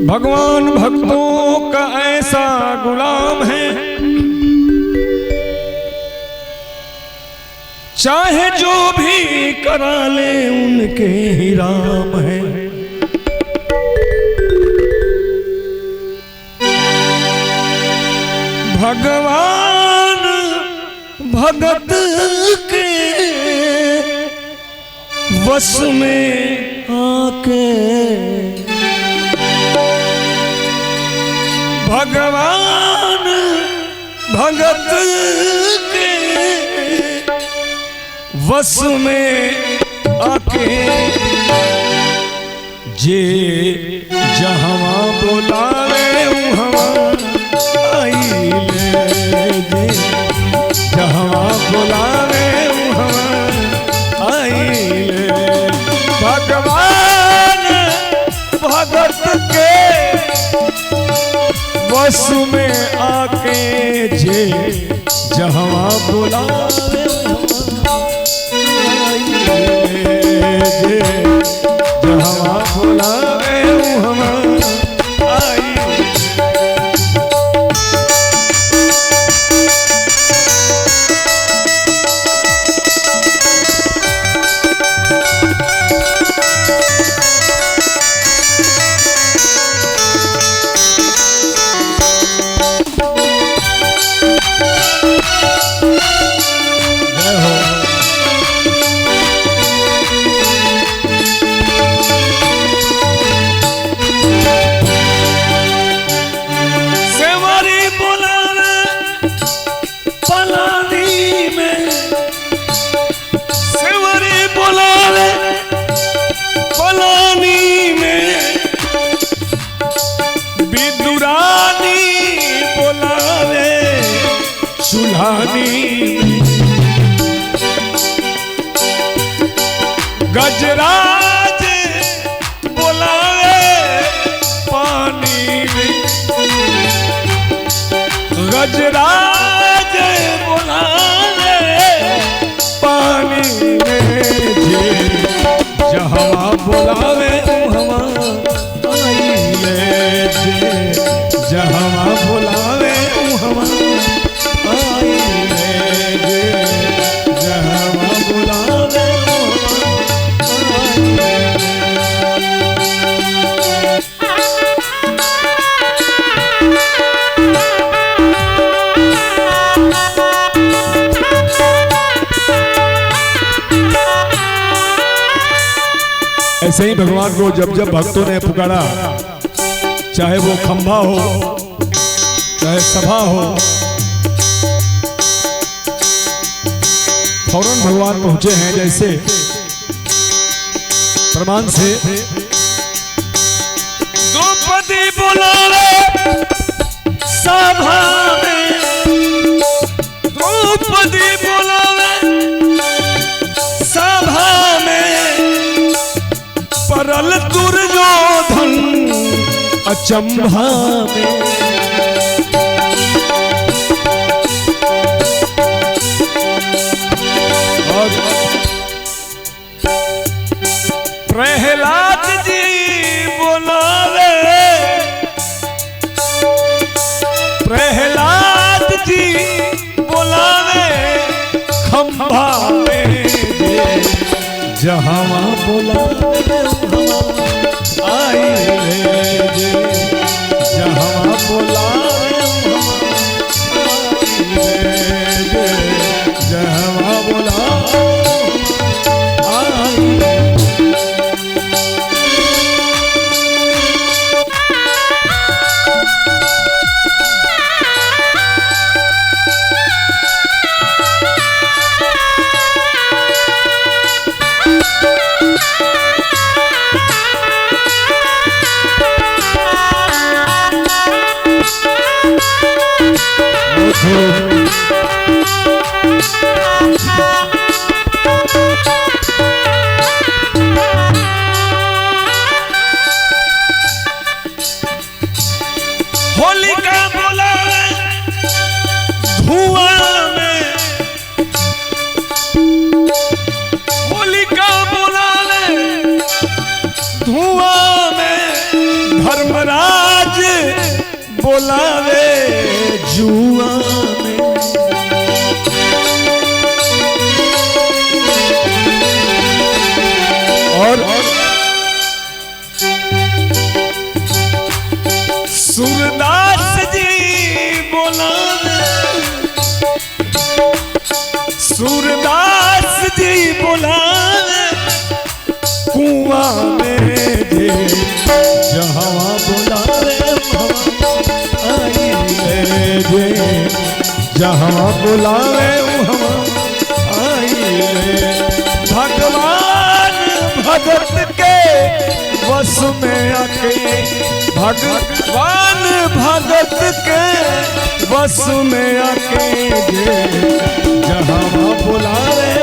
भगवान भक्तों का ऐसा गुलाम है, चाहे जो भी करा ले उनके ही राम है। भगवान भगत के वश में आके, भगवान भगत के वश में आके, जे जहाँ बोलावे वहाँ आइले, जे जहाँ बोलावे वहाँ आइले। भगवान भगत के वश में आके, जे जहाँ बुलावे जे जहाँ बुलावे वहाँ आई। गजराज बुलावे पानी में, गजराज बुलावे पानी में, जे जहाँ बुलावे वहाँ आइले, जे जहाँ बुलावे वहाँ आइले, जे जहाँ बुलावे ऐसे ही भगवान को जब जब भक्तों ने पुकारा, चाहे वो खंभा हो चाहे सभा हो, फौरन भगवान पहुंचे हैं। जैसे प्रमाण से द्रौपदी बुलावे सभा में, द्रौपदी बुलावे सभा में, परल दुर्योधन अचंभा में। और प्रहलाद जी बुलावे, प्रहलाद जी बुलावे खंभा में, जहाँ बुलावे आइले, जे जहाँ बुलावे आइले, जे जहाँ बुलावे आइले। होलिका बुलावे धुआं में, होलिका बुलावे धुआं में, धर्मराज बुलावे जुआ में। और सूरदास जी बुलावे, सूरदास जी बुलावे कुआं में जे, जहाँ बुलावे आई ले जे, जहाँ बुलावे वहाँ आई ले। भगवान भगत के वश में आके, भगवान भगत के वश में आके जे, जहाँ बुलावे